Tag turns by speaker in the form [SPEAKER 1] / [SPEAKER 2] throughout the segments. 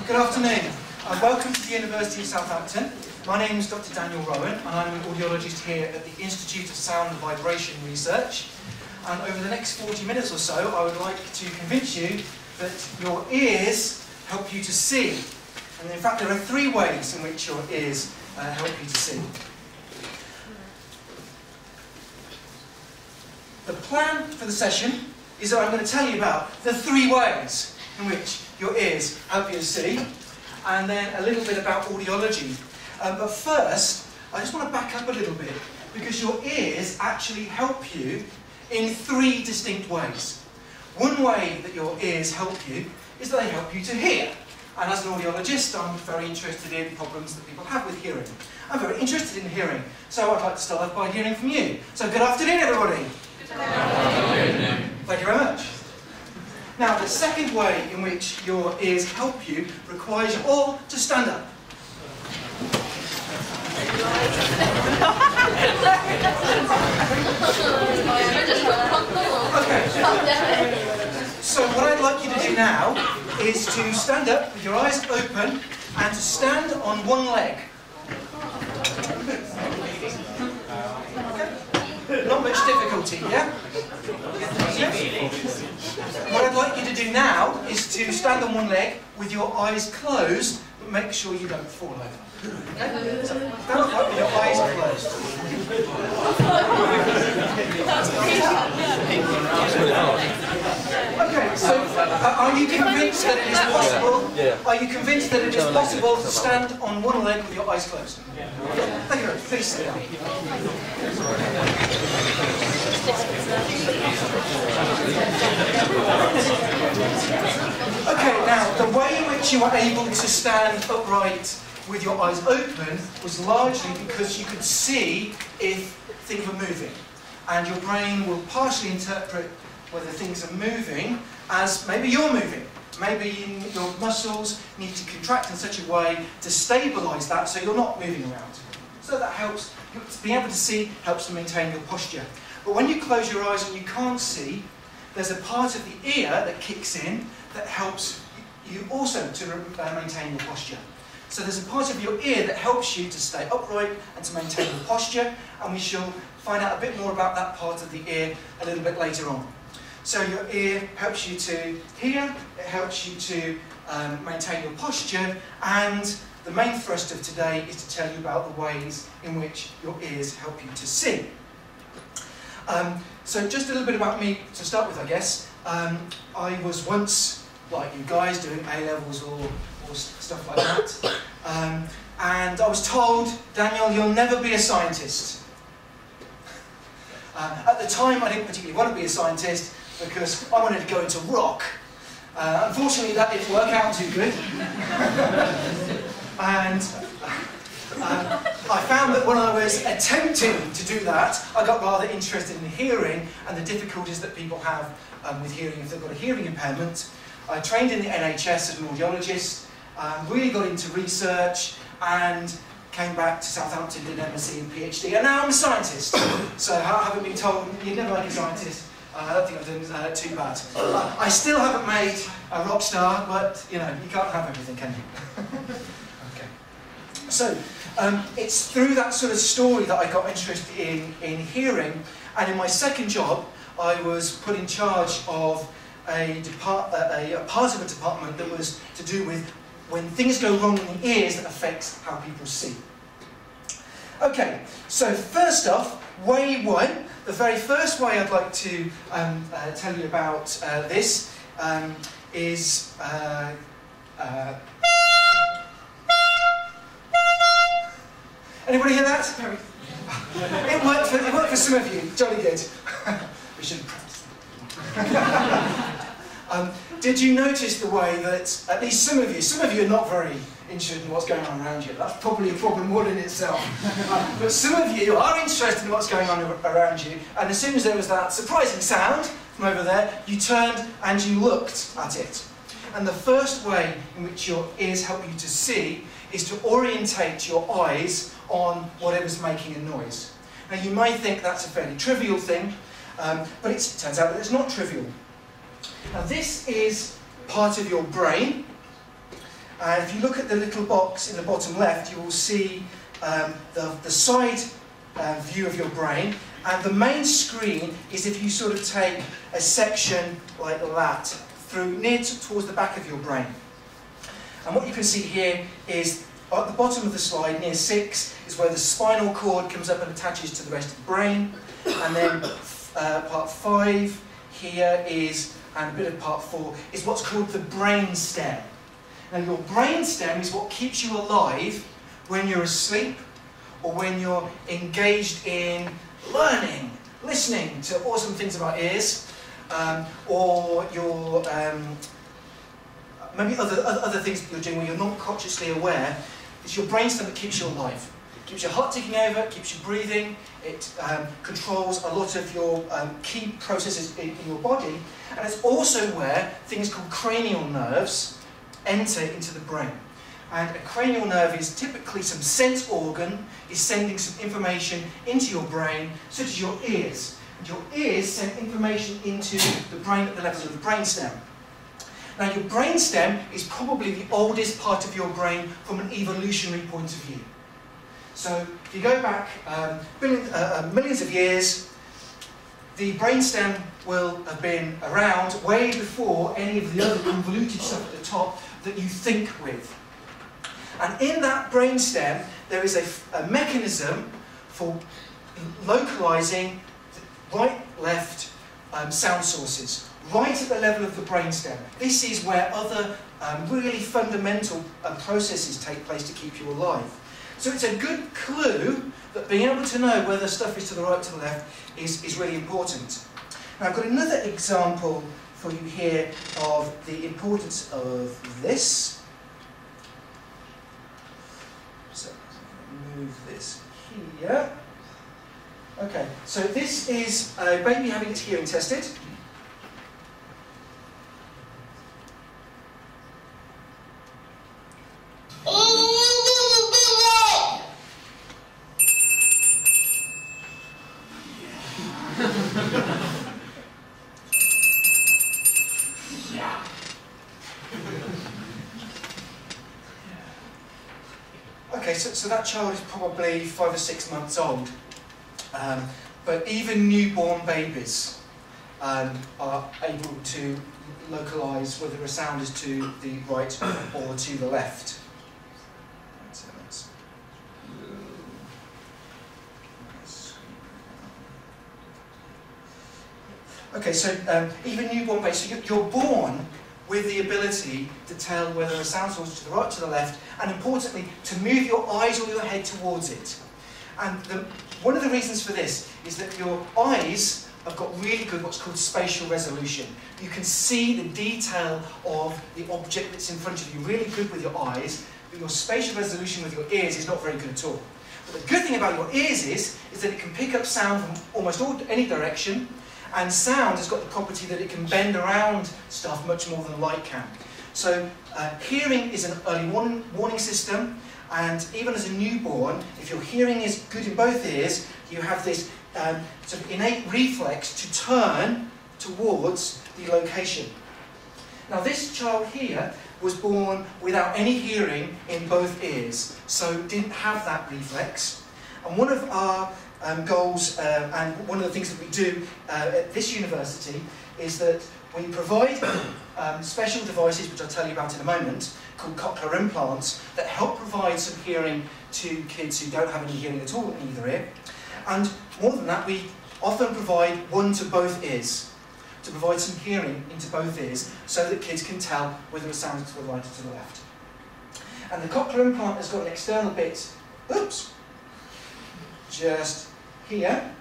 [SPEAKER 1] Good afternoon. Welcome to the University of Southampton. My name is Dr. Daniel Rowan and I'm an audiologist here at the Institute of Sound and Vibration Research. And over the next 40 minutes or so, I would like to convince you that your ears help you to see. And in fact, there are three ways in which your ears help you to see. The plan for the session is that I'm going to tell you about the three ways in which your ears help you to see, and then a little bit about audiology. But first, I just want to back up a little bit, because your ears actually help you in three distinct ways. One way that your ears help you is that they help you to hear. And as an audiologist, I'm very interested in problems that people have with hearing. I'm very interested in hearing, so I'd like to start off by hearing from you. So good afternoon, everybody. Good afternoon. Thank you very much. Now, the second way in which your ears help you requires you all to stand up. Okay. So what I'd like you to do now is to stand up with your eyes open and to stand on one leg. Not much difficulty, yeah? What I'd like you to do now is to stand on one leg with your eyes closed, but make sure you don't fall over. Okay? So stand up with your eyes closed. Okay, so are you convinced that it is possible? Are you convinced that it is possible to stand on one leg with your eyes closed? Thank you very much. Please sit down. Okay, now the way in which you were able to stand upright with your eyes open was largely because you could see if things were moving, and your brain will partially interpret whether things are moving as maybe you're moving. Maybe your muscles need to contract in such a way to stabilise that so you're not moving around. So that helps. Being able to see helps to maintain your posture. But when you close your eyes and you can't see, there's a part of the ear that kicks in that helps you also to maintain your posture. So there's a part of your ear that helps you to stay upright and to maintain your posture, and we shall find out a bit more about that part of the ear a little bit later on. So your ear helps you to hear, it helps you to maintain your posture, and the main thrust of today is to tell you about the ways in which your ears help you to see. So just a little bit about me to start with, I guess. I was once, like you guys, doing A-levels or stuff like that. And I was told, Daniel, you'll never be a scientist. At the time, I didn't particularly want to be a scientist because I wanted to go into rock. Unfortunately, that didn't work out too good. And I found that when I was attempting to do that, I got rather interested in hearing and the difficulties that people have with hearing if they've got a hearing impairment. I trained in the NHS as an audiologist, really got into research and came back to Southampton, did an MSc and PhD, and now I'm a scientist. So I haven't been told, you'd never like a scientist. I don't think I've done too bad. I still haven't made a rock star, but you know, you can't have everything, can you? Okay. So, it's through that sort of story that I got interested in hearing, and in my second job, I was put in charge of a part of a department that was to do with when things go wrong in the ears that affects how people see. Okay, so first off, way one, the very first way I'd like to tell you about this is anybody hear that? It worked for some of you, jolly good. We should practice that. Did you notice the way that at least some of you are not very interested in what's going on around you? That's probably a problem more in itself. But some of you are interested in what's going on around you, and as soon as there was that surprising sound from over there, you turned and you looked at it. And the first way in which your ears help you to see is to orientate your eyes on whatever's making a noise. Now you may think that's a fairly trivial thing, but it turns out that it's not trivial. Now this is part of your brain, And if you look at the little box in the bottom left, you will see the side view of your brain. And the main screen is if you sort of take a section like that through towards the back of your brain. And what you can see here is at the bottom of the slide, near 6, is where the spinal cord comes up and attaches to the rest of the brain. And then part 5 here is, and a bit of part 4, is what's called the brain stem. Now your brain stem is what keeps you alive when you're asleep or when you're engaged in learning, listening to awesome things about ears, or you're maybe other things that you're doing where you're not consciously aware. It's your brainstem that keeps you alive. It keeps your heart ticking over, it keeps you breathing, it controls a lot of your key processes in your body, and it's also where things called cranial nerves enter into the brain. And a cranial nerve is typically some sense organ, is sending some information into your brain, such as your ears. And your ears send information into the brain at the level of the brainstem. Now your brainstem is probably the oldest part of your brain from an evolutionary point of view. So if you go back millions of years, the brainstem will have been around way before any of the other convoluted stuff at the top that you think with. And in that brainstem, there is a mechanism for localizing right, left sound sources, right at the level of the brainstem. This is where other really fundamental processes take place to keep you alive. So it's a good clue that being able to know whether stuff is to the right or to the left is really important. Now I've got another example for you here of the importance of this. So I'm going to move this here. Okay, so this is a baby having its hearing tested. Okay, so that child is probably 5 or 6 months old. But even newborn babies are able to localise whether a sound is to the right or to the left. Okay, so even newborn babies, so you're born with the ability to tell whether a sound source is to the right or to the left, and importantly, to move your eyes or your head towards it. And one of the reasons for this is that your eyes have got really good what's called spatial resolution. You can see the detail of the object that's in front of you really good with your eyes, but your spatial resolution with your ears is not very good at all. But the good thing about your ears is that it can pick up sound from almost any direction, and sound has got the property that it can bend around stuff much more than light can. So hearing is an early warning system, and even as a newborn, if your hearing is good in both ears, you have this sort of innate reflex to turn towards the location. Now this child here was born without any hearing in both ears, so didn't have that reflex. And one of our goals, and one of the things that we do at this university, is that we provide special devices, which I'll tell you about in a moment, called cochlear implants, that help provide some hearing to kids who don't have any hearing at all in either ear. And more than that, we often provide one to both ears, to provide some hearing into both ears, so that kids can tell whether a sound is to the right or to the left. And the cochlear implant has got an external bit, just here,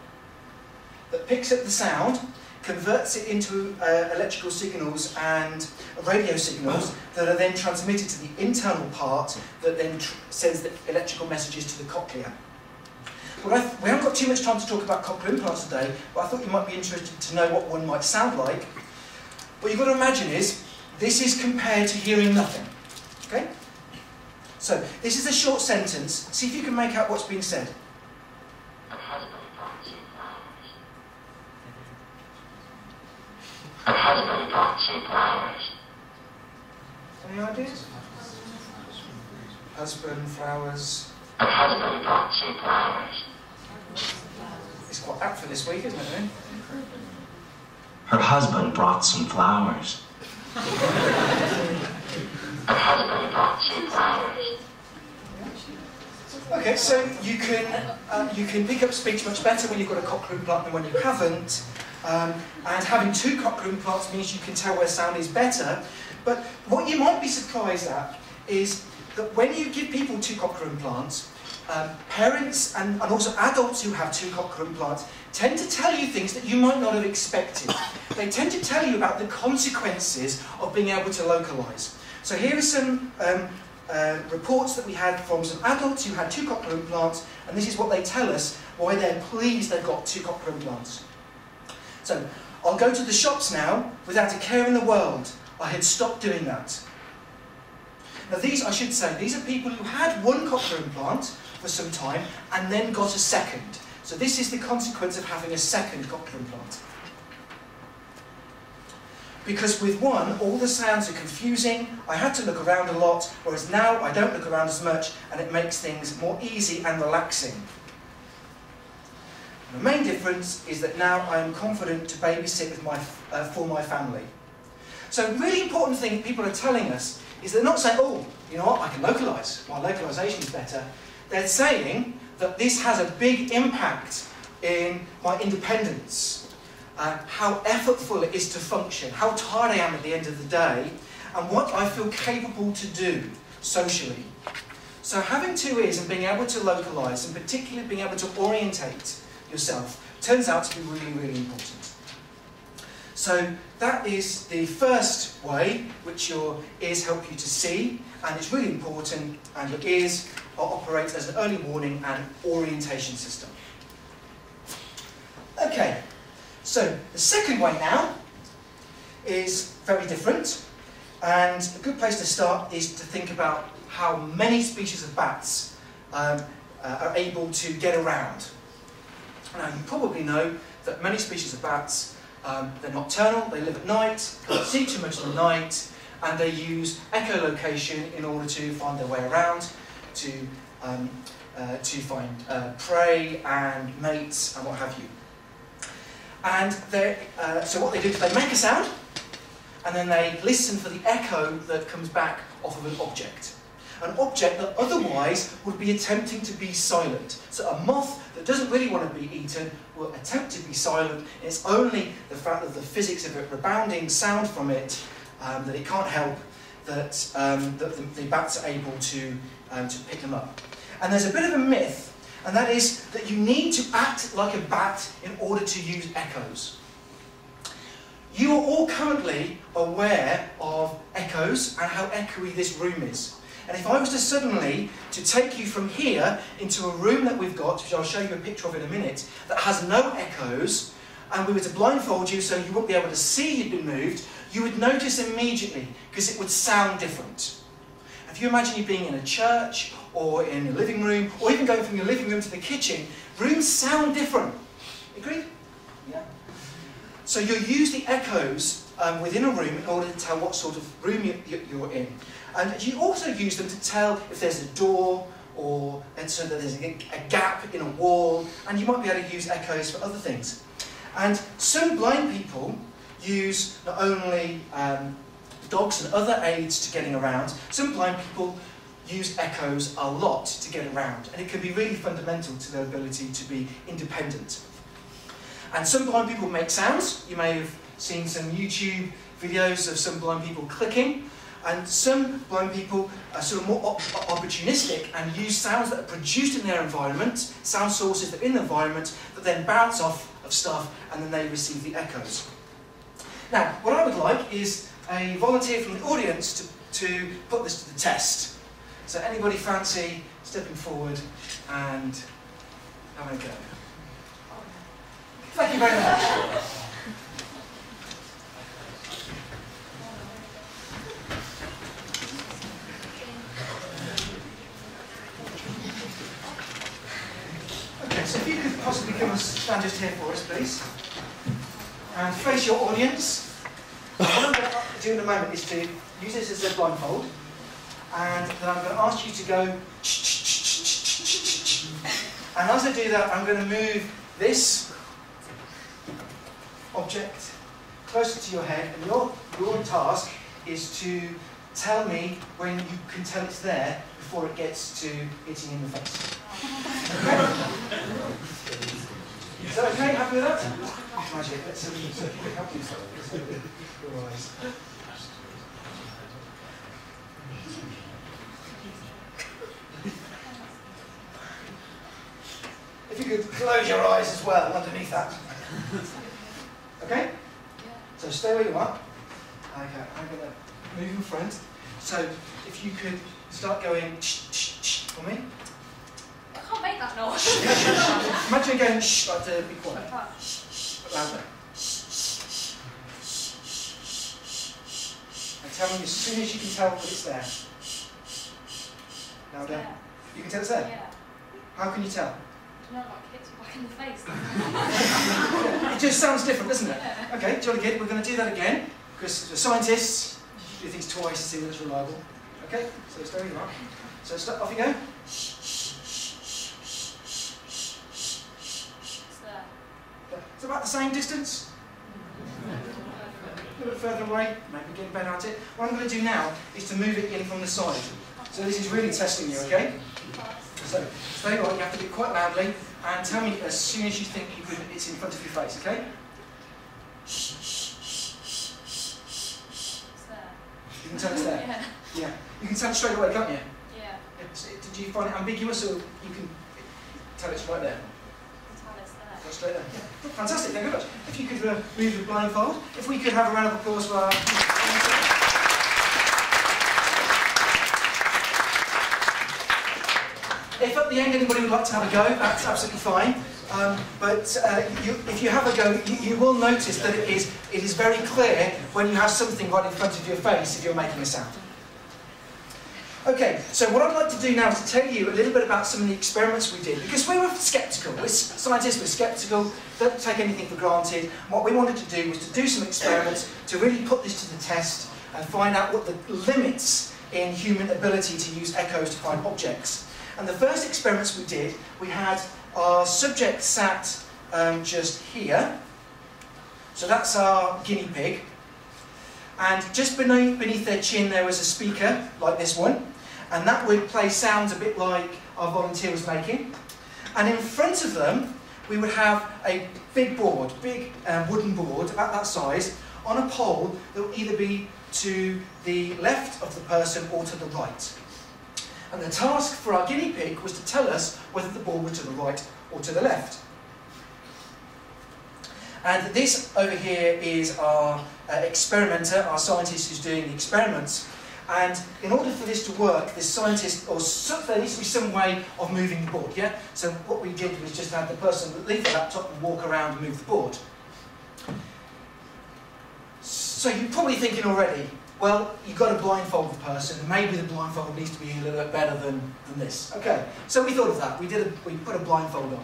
[SPEAKER 1] that picks up the sound, converts it into electrical signals and radio signals that are then transmitted to the internal part that then sends the electrical messages to the cochlea. Well, we haven't got too much time to talk about cochlear implants today, but I thought you might be interested to know what one might sound like. What you've got to imagine is, this is compared to hearing nothing. Okay? So, this is a short sentence. See if you can make out what's being said. Any ideas? husband, flowers.
[SPEAKER 2] Her husband brought some flowers.
[SPEAKER 1] It's quite apt for this week, isn't it, eh?
[SPEAKER 2] Her husband brought some flowers. Her husband brought some flowers.
[SPEAKER 1] Okay, so you can pick up speech much better when you've got a cockroom plant than when you haven't. And having two cockroom plants means you can tell where sound is better. But what you might be surprised at is that when you give people two cockroom plants, parents and also adults who have two cockroom plants tend to tell you things that you might not have expected. They tend to tell you about the consequences of being able to localise. So here are some reports that we had from some adults who had two cockroom plants, and this is what they tell us why they're pleased they've got two cockroom plants. So, I'll go to the shops now without a care in the world. I had stopped doing that. Now these, I should say, these are people who had one cockroom plant for some time and then got a second. So this is the consequence of having a second cockroom plant. Because with one, all the sounds are confusing, I had to look around a lot, whereas now I don't look around as much and it makes things more easy and relaxing. The main difference is that now I am confident to babysit with for my family. So a really important thing people are telling us is they're not saying, oh, you know what, I can localise, my localisation is better. They're saying that this has a big impact in my independence, how effortful it is to function, how tired I am at the end of the day, and what I feel capable to do socially. So having two ears and being able to localise, and particularly being able to orientate yourself, turns out to be really, really important. So that is the first way which your ears help you to see, and it's really important, and your ears operate as an early warning and orientation system. Okay, so the second way now is very different, and a good place to start is to think about how many species of bats are able to get around. Now you probably know that many species of bats, they're nocturnal, they live at night, can't see too much in the night, and they use echolocation in order to find their way around, to find prey and mates and what have you. And so what they do is they make a sound, and then they listen for the echo that comes back off of an object. An object that otherwise would be attempting to be silent. So a moth that doesn't really want to be eaten will attempt to be silent, and it's only the fact that the physics of it rebounding sound from it that it can't help that, the bats are able to pick them up. And there's a bit of a myth, and that is that you need to act like a bat in order to use echoes. You are all currently aware of echoes and how echoey this room is. And if I was to suddenly to take you from here into a room that we've got, which I'll show you a picture of in a minute, that has no echoes, and we were to blindfold you so you wouldn't be able to see you'd been moved, you would notice immediately, because it would sound different. If you imagine you being in a church, or in a living room, or even going from your living room to the kitchen, rooms sound different. Agreed? Yeah. So you use the echoes within a room in order to tell what sort of room you're in. And you also use them to tell if there's a door, and so that there's a gap in a wall, and you might be able to use echoes for other things. And some blind people use not only dogs and other aids to getting around, some blind people use echoes a lot to get around, and it can be really fundamental to their ability to be independent. And some blind people make sounds. You may have seen some YouTube videos of some blind people clicking, and some blind people are sort of more opportunistic and use sounds that are produced in their environment, sound sources that are in the environment, that then bounce off of stuff, and then they receive the echoes. Now, what I would like is a volunteer from the audience to put this to the test. So anybody fancy stepping forward and having a go? Thank you very much. Okay, so if you could possibly come and stand just here for us, please. And face your audience. What I'm going to do in a moment is to use this as a blindfold. and then I'm going to ask you to go, and as I do that, I'm going to move this object closer to your head, and your task is to tell me when you can tell it's there before it gets to hitting you in the face. Is that okay? Happy with that? Magic. Let's help you. Your eyes. If you could close your eyes as well underneath that. Okay? So stay where you are. Okay, I'm going to move in front. So if you could start going for me.
[SPEAKER 3] I can't make that noise.
[SPEAKER 1] Imagine going shh, like to be quiet. Louder. And tell me as soon as you can tell that it's there. Louder. You can tell it's there?
[SPEAKER 3] Yeah.
[SPEAKER 1] How can you tell?
[SPEAKER 3] No, like hits you back in the face.
[SPEAKER 1] It just sounds different, doesn't it?
[SPEAKER 3] Yeah.
[SPEAKER 1] Okay, jolly good. We're going to do that again, because the scientists do things twice to see that it's reliable. Okay, so stay where you are. So off you go.
[SPEAKER 3] It's there.
[SPEAKER 1] It's about the same distance. A little bit further away, maybe getting better at it. What I'm going to do now is to move it in from the side. So this is really testing you, okay? So stay right, you have to do it quite loudly, and tell me as soon as you think it's in front of your face, okay?
[SPEAKER 3] It's there.
[SPEAKER 1] You can tell it's there?
[SPEAKER 3] Yeah.
[SPEAKER 1] Yeah. You can tell it straight away, can't you?
[SPEAKER 3] Yeah.
[SPEAKER 1] Did you find it ambiguous, or you can tell it's right there?
[SPEAKER 3] Tell it's there.
[SPEAKER 1] Right straight there. Yeah. Fantastic, thank you very much. If you could move the blindfold, if we could have a round of applause for our... If at the end anybody would like to have a go, that's absolutely fine. If you have a go, you will notice that it is very clear when you have something right in front of your face if you're making a sound. Okay, so what I'd like to do now is to tell you a little bit about some of the experiments we did, because we were sceptical. We're scientists, we're sceptical, don't take anything for granted. What we wanted to do was to do some experiments to really put this to the test and find out what the limits in human ability to use echoes to find objects. And the first experiments we did, we had our subject sat just here. So that's our guinea pig. And just beneath their chin there was a speaker, like this one. And that would play sounds a bit like our volunteer was making. And in front of them, we would have a big board, big wooden board, about that size, on a pole that would either be to the left of the person or to the right. And the task for our guinea pig was to tell us whether the ball was to the right or to the left. And this over here is our experimenter, our scientist who's doing the experiments. And in order for this to work, this scientist, there needs to be some way of moving the board, yeah? So what we did was just have the person leave the laptop and walk around and move the board. So you're probably thinking already, well, you've got to blindfold the person, and maybe the blindfold needs to be a little bit better than this. Okay, so we thought of that. We put a blindfold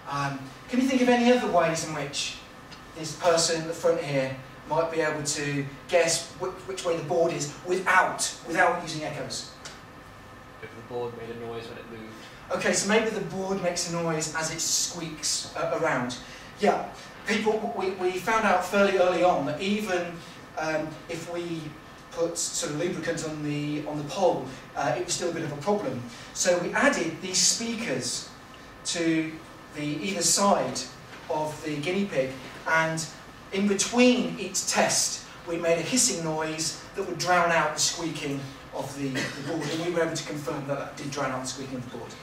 [SPEAKER 1] on. Can you think of any other ways in which this person at the front here might be able to guess which way the board is without using echoes?
[SPEAKER 4] If the board made a noise when it moved.
[SPEAKER 1] Okay, so maybe the board makes a noise as it squeaks around. Yeah, we found out fairly early on that even if we put sort of lubricant on the pole, it was still a bit of a problem. So we added these speakers to either side of the guinea pig, and in between each test we made a hissing noise that would drown out the squeaking of the board, and we were able to confirm that that did drown out the squeaking of the board.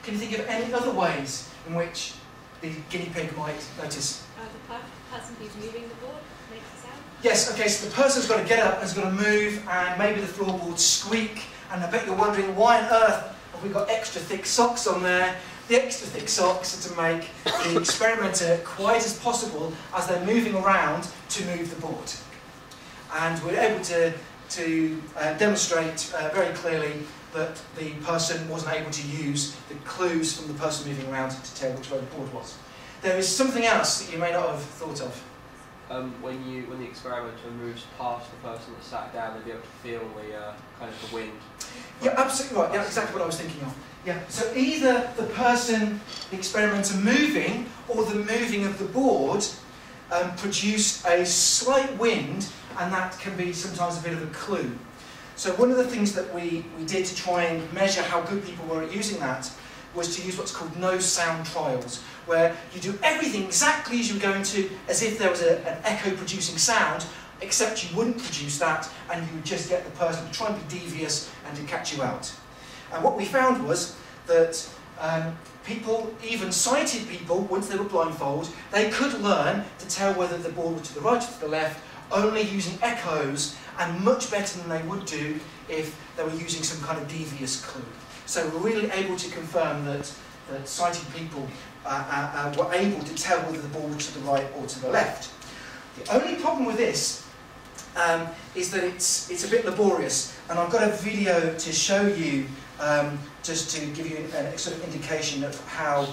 [SPEAKER 1] Can you think of any other ways in which the guinea pig might notice?
[SPEAKER 5] The person who's moving the board makes a sound?
[SPEAKER 1] Yes, okay, so the person's got to get up and has got to move, and maybe the floorboards squeak, and I bet you're wondering why on earth have we got extra thick socks on there? The extra thick socks are to make the experimenter quiet as possible as they're moving around to move the board. And we're able to demonstrate very clearly that the person wasn't able to use the clues from the person moving around to tell which way the board was. There is something else that you may not have thought of.
[SPEAKER 4] when the experimenter moves past the person that sat down, they'll be able to feel the kind of the wind.
[SPEAKER 1] Yeah, absolutely right. Yeah, exactly what I was thinking of. Yeah. So either the person, the experimenter moving, or the moving of the board produced a slight wind, and that can be sometimes a bit of a clue. So one of the things that we did to try and measure how good people were at using that was to use what's called no sound trials, where you do everything exactly as you were going to, as if there was an echo producing sound, except you wouldn't produce that, and you would just get the person to try and be devious and to catch you out. And what we found was that people, even sighted people, once they were blindfolded, they could learn to tell whether the board was to the right or to the left, only using echoes, and much better than they would do if they were using some kind of devious clue. So we're really able to confirm that sighted people were able to tell whether the ball was to the right or to the left. The only problem with this is that it's a bit laborious, and I've got a video to show you just to give you a sort of indication of how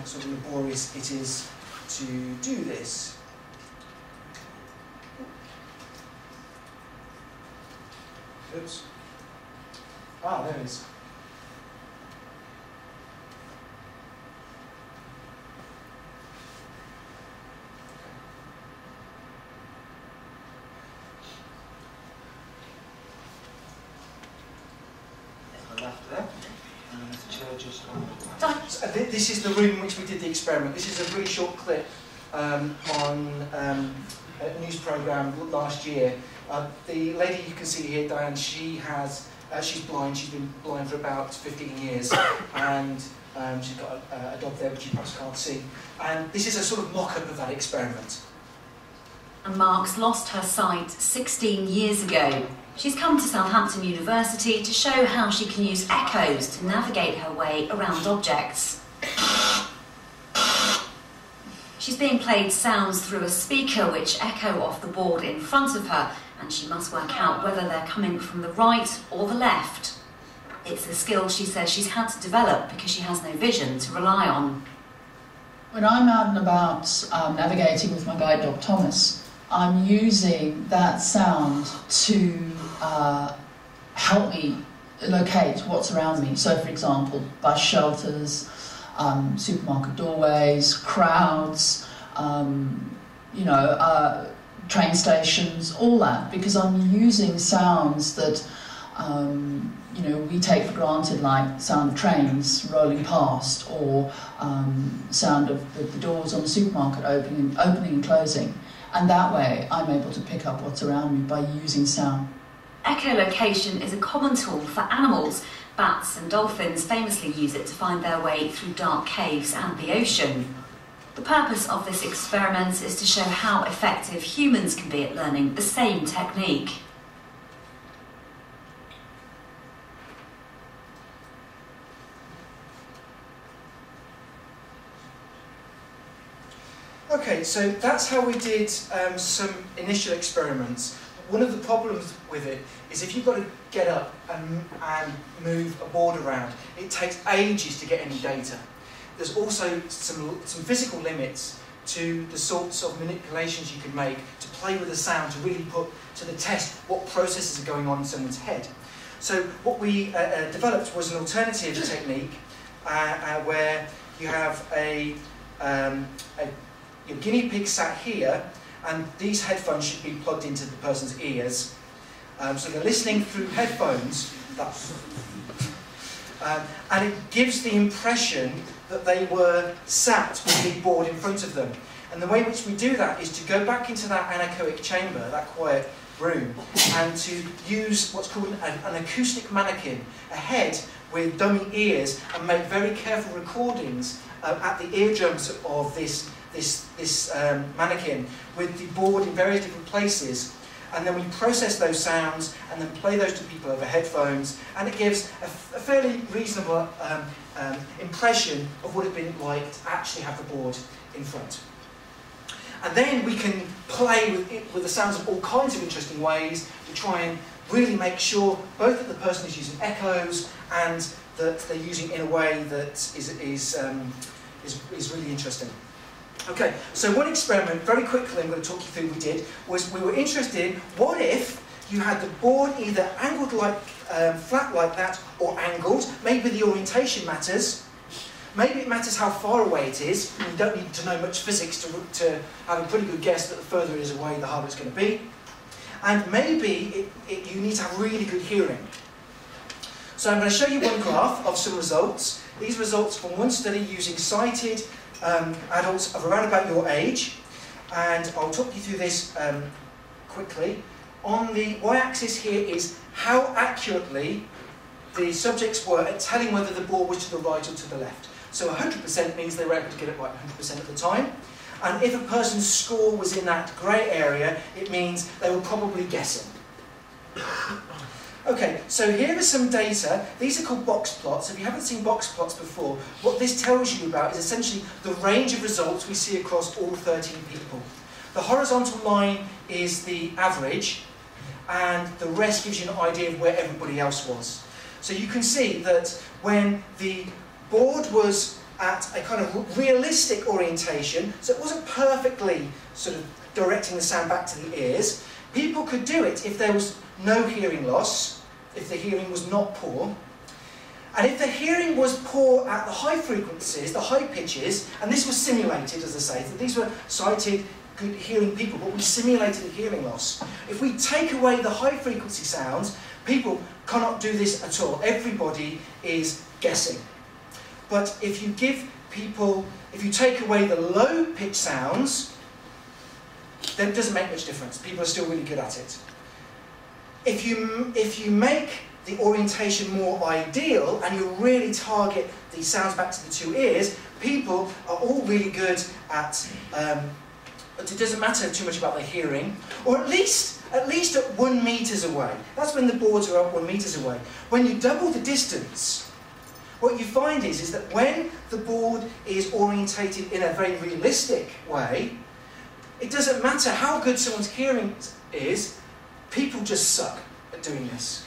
[SPEAKER 1] sort of laborious it is to do this. Oops. Ah, there it is. Left there. And the chair just so this is the room in which we did the experiment. This is a really short clip on a news programme last year. The lady you can see here, Diane, she's blind. She's been blind for about 15 years, and she's got a dog there which you perhaps can't see. And this is a sort of mock-up of that experiment.
[SPEAKER 6] And Marks lost her sight 16 years ago. She's come to Southampton University to show how she can use echoes to navigate her way around objects. She's being played sounds through a speaker which echo off the board in front of her, and she must work out whether they're coming from the right or the left. It's a skill she says she's had to develop because she has no vision to rely on.
[SPEAKER 7] When I'm out and about navigating with my guide dog Thomas, I'm using that sound to help me locate what's around me. So, for example, bus shelters, supermarket doorways, crowds, train stations, all that, because I'm using sounds that we take for granted, like sound of trains rolling past, or sound of the doors on the supermarket opening and closing. And that way I'm able to pick up what's around me by using sound.
[SPEAKER 6] Echolocation is a common tool for animals. Bats and dolphins famously use it to find their way through dark caves and the ocean. The purpose of this experiment is to show how effective humans can be at learning the same technique.
[SPEAKER 1] Okay, so that's how we did some initial experiments. One of the problems with it is if you've got to get up and move a board around, it takes ages to get any data. There's also some physical limits to the sorts of manipulations you can make to play with the sound, to really put to the test what processes are going on in someone's head. So what we developed was an alternative technique where you have your guinea pig sat here, and these headphones should be plugged into the person's ears. So they're listening through headphones, and it gives the impression that they were sat with the board in front of them. And the way in which we do that is to go back into that anechoic chamber, that quiet room, and to use what's called an acoustic mannequin, a head with dummy ears, and make very careful recordings at the eardrums of this mannequin with the board in various different places, and then we process those sounds and then play those to people over headphones, and it gives a fairly reasonable impression of what it'd been like to actually have the board in front. And then we can play with the sounds of all kinds of interesting ways to try and really make sure both that the person is using echoes and that they're using in a way that is really interesting. Okay, so one experiment, very quickly I'm going to talk you through we did, was we were interested in what if you had the board either angled like, flat like that, or angled. Maybe the orientation matters. Maybe it matters how far away it is. You don't need to know much physics to have a pretty good guess that the further it is away, the harder it's going to be. And maybe you need to have really good hearing. So I'm going to show you one graph of some results. These results from one study using sighted adults of around about your age. And I'll talk you through this quickly. On the y-axis here is how accurately the subjects were at telling whether the ball was to the right or to the left. So 100% means they were able to get it right 100% of the time. And if a person's score was in that grey area, it means they were probably guessing. Okay, so here are some data. These are called box plots. If you haven't seen box plots before, what this tells you about is essentially the range of results we see across all 13 people. The horizontal line is the average, and the rest gives you an idea of where everybody else was. So you can see that when the board was at a kind of realistic orientation, so it wasn't perfectly sort of directing the sound back to the ears, people could do it if there was no hearing loss, if the hearing was not poor. And if the hearing was poor at the high frequencies, the high pitches, and this was simulated, as I say, so these were sighted, good hearing people, but we simulated a hearing loss. If we take away the high frequency sounds, people cannot do this at all. Everybody is guessing. But if you give people, if you take away the low pitch sounds, then it doesn't make much difference. People are still really good at it. If you make the orientation more ideal and you really target the sounds back to the two ears, people are all really good at, it doesn't matter too much about their hearing, or at least at 1 metre away. That's when the boards are up 1 metre away. When you double the distance, what you find is that when the board is orientated in a very realistic way, it doesn't matter how good someone's hearing is, people just suck at doing this.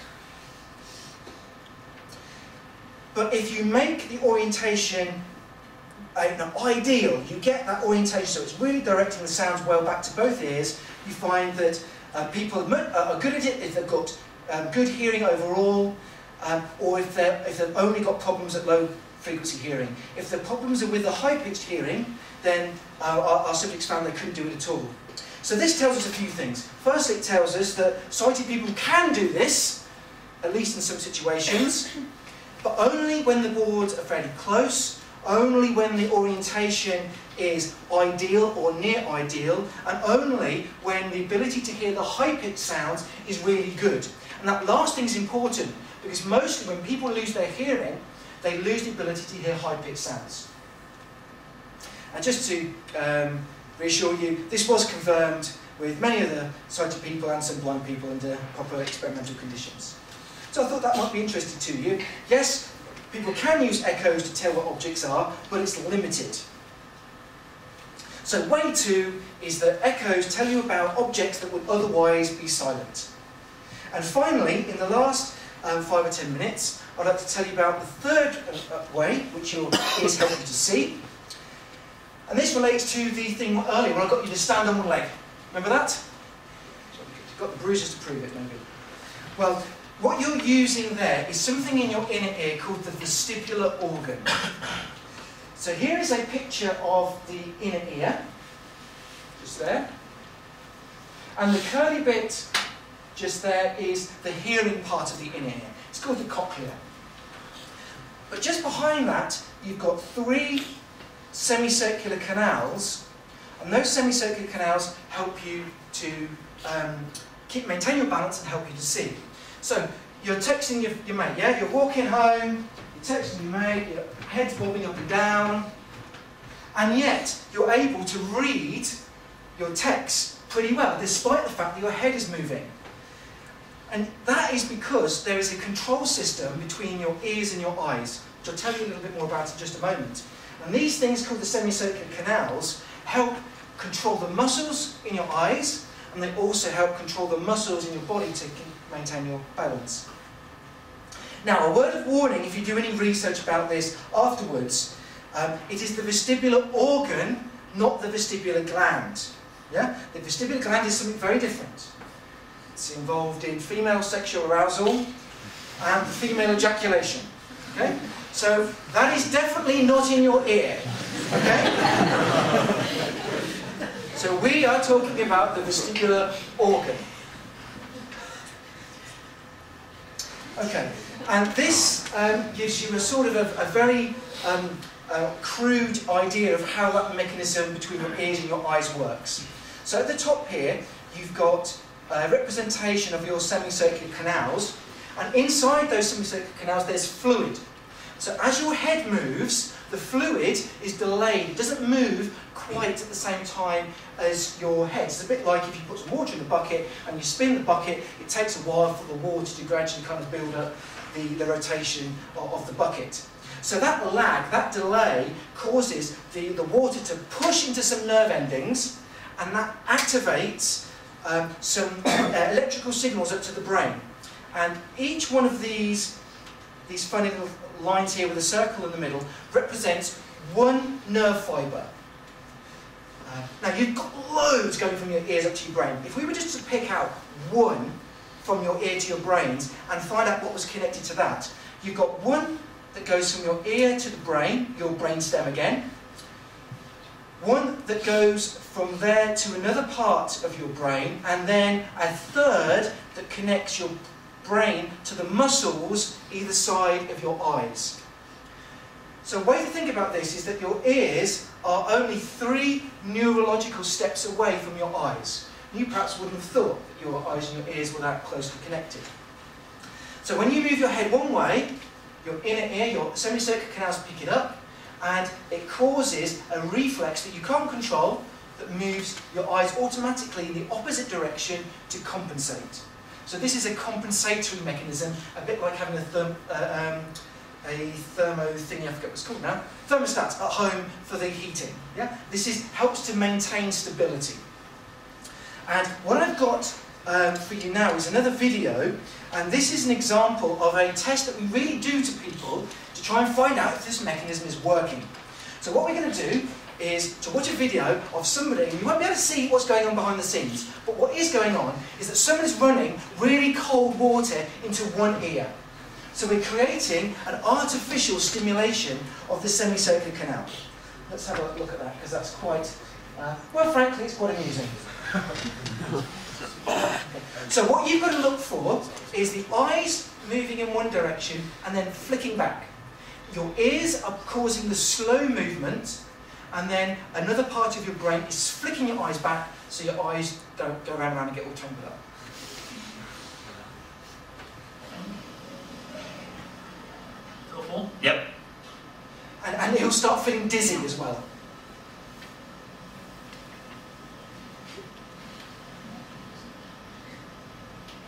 [SPEAKER 1] But if you make the orientation ideal, you get that orientation so it's really directing the sounds well back to both ears, you find that people are good at it if they've got good hearing overall, or if they've only got problems at low frequency hearing. If the problems are with the high-pitched hearing, then our subjects found they couldn't do it at all. So this tells us a few things. Firstly, it tells us that sighted people can do this, at least in some situations, but only when the boards are fairly close, only when the orientation is ideal or near ideal, and only when the ability to hear the high-pitched sounds is really good. And that last thing is important, because mostly when people lose their hearing, they lose the ability to hear high-pitched sounds. And just to reassure you, this was confirmed with many of the sighted people and some blind people under proper experimental conditions. So I thought that might be interesting to you. Yes, people can use echoes to tell what objects are, but it's limited. So way 2 is that echoes tell you about objects that would otherwise be silent. And finally, in the last 5 or 10 minutes, I'd like to tell you about the third way, which your ears help you to see. And this relates to the thing earlier when I got you to stand on one leg. Remember that? You've got the bruises to prove it, maybe. Well, what you're using there is something in your inner ear called the vestibular organ. So here is a picture of the inner ear, just there. And the curly bit just there is the hearing part of the inner ear. It's called the cochlea. But just behind that, you've got 3 semicircular canals, and those semicircular canals help you to maintain your balance and help you to see. So you're texting your mate, yeah? You're walking home, you're texting your mate, your head's bobbing up and down, and yet you're able to read your text pretty well, despite the fact that your head is moving. And that is because there is a control system between your ears and your eyes, which I'll tell you a little bit more about in just a moment. And these things called the semicircular canals help control the muscles in your eyes, and they also help control the muscles in your body to maintain your balance. Now, a word of warning if you do any research about this afterwards, it is the vestibular organ not the vestibular gland. Yeah? The vestibular gland is something very different. It's involved in female sexual arousal and female ejaculation. Okay? So that is definitely not in your ear. Okay? So we are talking about the vestibular organ. Okay, and this gives you a sort of a very crude idea of how that mechanism between your ears and your eyes works. So at the top here, you've got a representation of your semicircular canals, and inside those semicircular canals there's fluid. So as your head moves, the fluid is delayed. It doesn't move quite at the same time as your head. It's a bit like if you put some water in the bucket and you spin the bucket, it takes a while for the water to gradually kind of build up the rotation of the bucket. So that lag, that delay, causes the water to push into some nerve endings, and that activates some electrical signals up to the brain. And each one of these funny little lines here with a circle in the middle represents one nerve fibre. Now you've got loads going from your ears up to your brain. If we were just to pick out one from your ear to your brains and find out what was connected to that, you've got one that goes from your ear to the brain, your brainstem again. One that goes from there to another part of your brain, and then a third that connects your brain to the muscles either side of your eyes. So a way to think about this is that your ears are only 3 neurological steps away from your eyes. You perhaps wouldn't have thought that your eyes and your ears were that closely connected. So when you move your head one way, your inner ear, your semicircular canals pick it up, and it causes a reflex that you can't control that moves your eyes automatically in the opposite direction to compensate. So this is a compensatory mechanism, a bit like having a thermo thingy, I forget what it's called now, thermostat at home for the heating. Yeah? This helps to maintain stability. And what I've got for you now is another video, and this is an example of a test that we really do to people to try and find out if this mechanism is working. So what we're going to do is to watch a video of somebody, and you won't be able to see what's going on behind the scenes, but what is going on is that someone's running really cold water into one ear. So we're creating an artificial stimulation of the semicircular canal. Let's have a look at that, because that's quite, well, frankly, it's quite amusing. So what you've got to look for is the eyes moving in one direction and then flicking back. Your ears are causing the slow movement, and then another part of your brain is flicking your eyes back so your eyes don't go round and get all tangled up.
[SPEAKER 8] Helpful? Yep.
[SPEAKER 1] And he'll start feeling dizzy as well.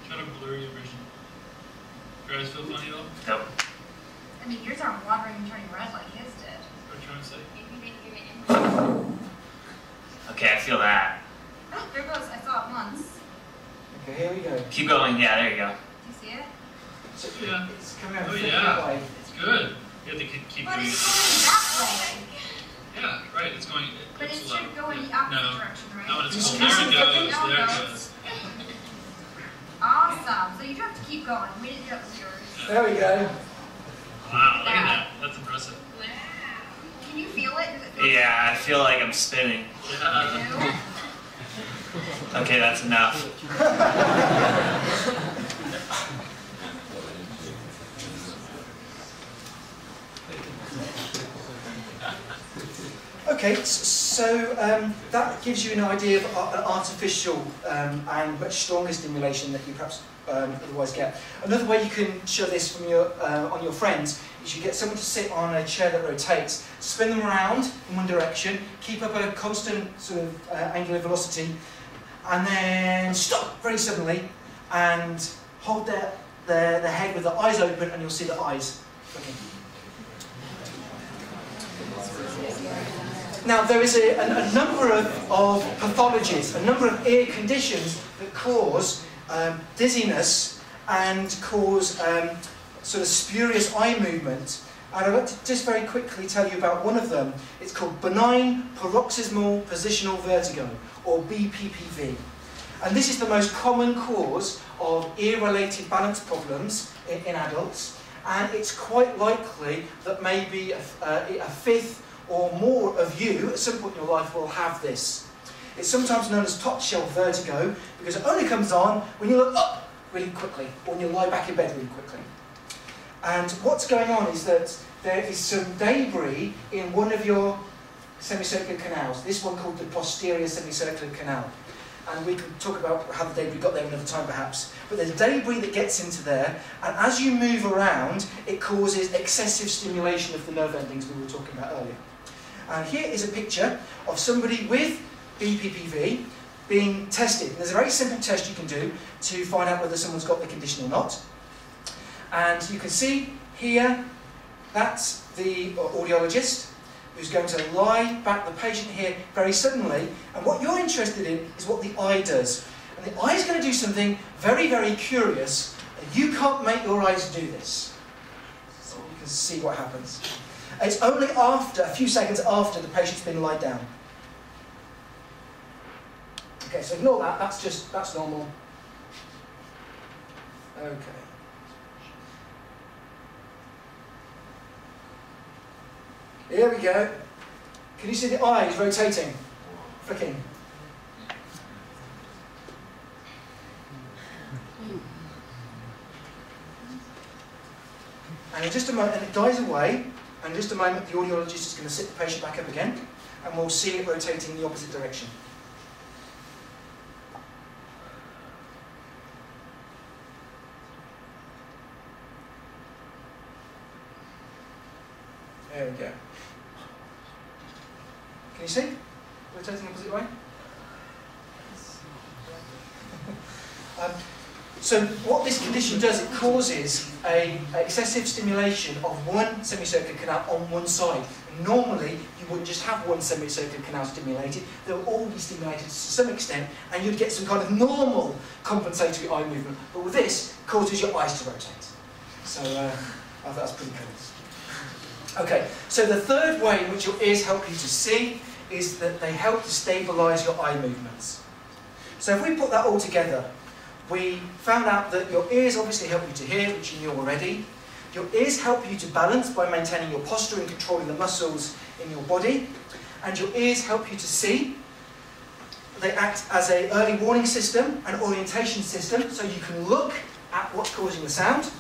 [SPEAKER 9] Kind of blurry vision. Your eyes feel funny though?
[SPEAKER 8] Nope.
[SPEAKER 3] I mean, yours aren't watering and turning red like his did.
[SPEAKER 9] What are you trying to say?
[SPEAKER 8] Okay, I feel that.
[SPEAKER 3] Oh, there goes. I saw it once.
[SPEAKER 1] Okay, here we go.
[SPEAKER 8] Keep going. Yeah, there you go.
[SPEAKER 3] Do you see it?
[SPEAKER 1] So
[SPEAKER 9] Yeah.
[SPEAKER 1] it's coming out
[SPEAKER 9] Oh,
[SPEAKER 1] flicking
[SPEAKER 9] yeah.
[SPEAKER 1] that way.
[SPEAKER 9] It's good. You have to keep
[SPEAKER 3] But
[SPEAKER 9] doing
[SPEAKER 3] it's
[SPEAKER 9] it.
[SPEAKER 3] going that way.
[SPEAKER 9] Yeah, right. It's going.
[SPEAKER 3] But it
[SPEAKER 9] it's
[SPEAKER 3] should go in the
[SPEAKER 9] no.
[SPEAKER 3] opposite direction, right?
[SPEAKER 9] No, it's
[SPEAKER 1] Just
[SPEAKER 9] cool. There it
[SPEAKER 1] keep
[SPEAKER 9] goes.
[SPEAKER 3] flipping.
[SPEAKER 9] There it
[SPEAKER 3] Oh, no.
[SPEAKER 9] goes.
[SPEAKER 3] Awesome. So you don't have to keep going. We didn't do that with yours.
[SPEAKER 1] There we go.
[SPEAKER 9] Wow, look at that. That's impressive.
[SPEAKER 3] Wow. Can you feel it? Does it feel
[SPEAKER 8] Yeah, I feel like I'm spinning.
[SPEAKER 9] Yeah.
[SPEAKER 8] Okay, that's enough.
[SPEAKER 1] Okay, so that gives you an idea of an artificial and much stronger stimulation that you perhaps otherwise get. Another way you can show this from on your friends is you get someone to sit on a chair that rotates, spin them around in one direction, keep up a constant sort of angular velocity, and then stop very suddenly and hold their head with the eyes open, and you'll see the eyes flicking. Now, there is a number of pathologies, a number of ear conditions that cause dizziness and cause sort of spurious eye movement And I'd like to just very quickly tell you about one of them. It's called benign paroxysmal positional vertigo, or BPPV. And this is the most common cause of ear-related balance problems in adults, and it's quite likely that maybe a fifth or more of you at some point in your life will have this. It's sometimes known as top shelf vertigo because it only comes on when you look up really quickly or when you lie back in bed really quickly. And what's going on is that there is some debris in one of your semicircular canals, this one called the posterior semicircular canal. And we could talk about how the debris got there another time perhaps. But there's debris that gets into there, and as you move around, it causes excessive stimulation of the nerve endings we were talking about earlier. And here is a picture of somebody with BPPV being tested. And there's a very simple test you can do to find out whether someone's got the condition or not. And you can see here, that's the audiologist who's going to lie back the patient here very suddenly. And what you're interested in is what the eye does. And the eye is going to do something very, very curious. And you can't make your eyes do this. So you can see what happens. It's only after, a few seconds after the patient's been lied down. Okay, so ignore that. That's normal. Okay. Here we go. Can you see the eyes rotating? Flicking. And in just a moment, and it dies away, and in just a moment the audiologist is going to sit the patient back up again, and we'll see it rotating in the opposite direction. There we go. Can you see? Rotating opposite way? So what this condition does, it causes an excessive stimulation of one semicircular canal on one side. Normally, you wouldn't just have one semicircular canal stimulated, they'll all be stimulated to some extent, and you'd get some kind of normal compensatory eye movement. But with this, it causes your eyes to rotate. So I thought that's pretty cool. Okay, so the third way in which your ears help you to see is that they help to stabilise your eye movements. So if we put that all together, we found out that your ears obviously help you to hear, which you knew already. Your ears help you to balance by maintaining your posture and controlling the muscles in your body. And your ears help you to see. They act as an early warning system, an orientation system, so you can look at what's causing the sound.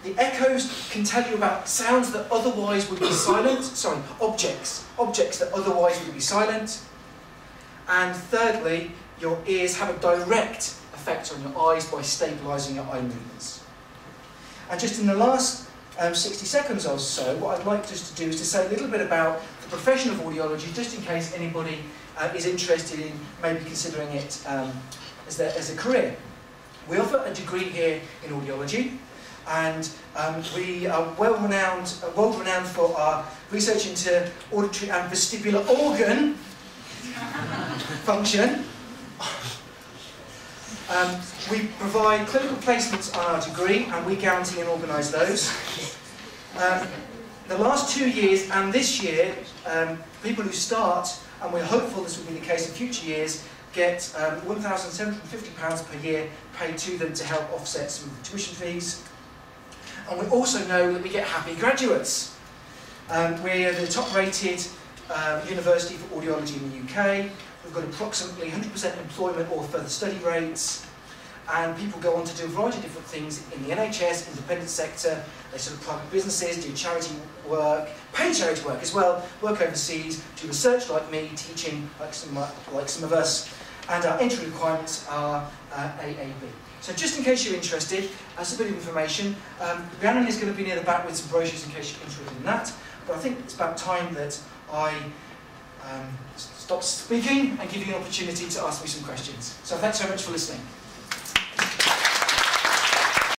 [SPEAKER 1] The echoes can tell you about sounds that otherwise would be silent. Sorry, objects that otherwise would be silent. And thirdly, your ears have a direct effect on your eyes by stabilising your eye movements. And just in the last 60 seconds or so, what I'd like just to do is to say a little bit about the profession of audiology, just in case anybody is interested in maybe considering it as a career. We offer a degree here in audiology, and we are world-renowned for our research into auditory and vestibular organ function. We provide clinical placements on our degree, and we guarantee and organise those. The last 2 years and this year, people who start, and we're hopeful this will be the case in future years, get £1,750 per year paid to them to help offset some of the tuition fees. And we also know that we get happy graduates. We're the top-rated university for audiology in the UK. We've got approximately 100% employment or further study rates. And people go on to do a variety of different things in the NHS, independent sector, they sort of private businesses, do charity work, paid charity work as well, work overseas, do research like me, teaching like some of us, and our entry requirements are AAB. So just in case you're interested, as a bit of information, Rhiannon is going to be near the back with some brochures in case you're interested in that, but I think it's about time that I stop speaking and give you an opportunity to ask me some questions. So thanks very much for listening.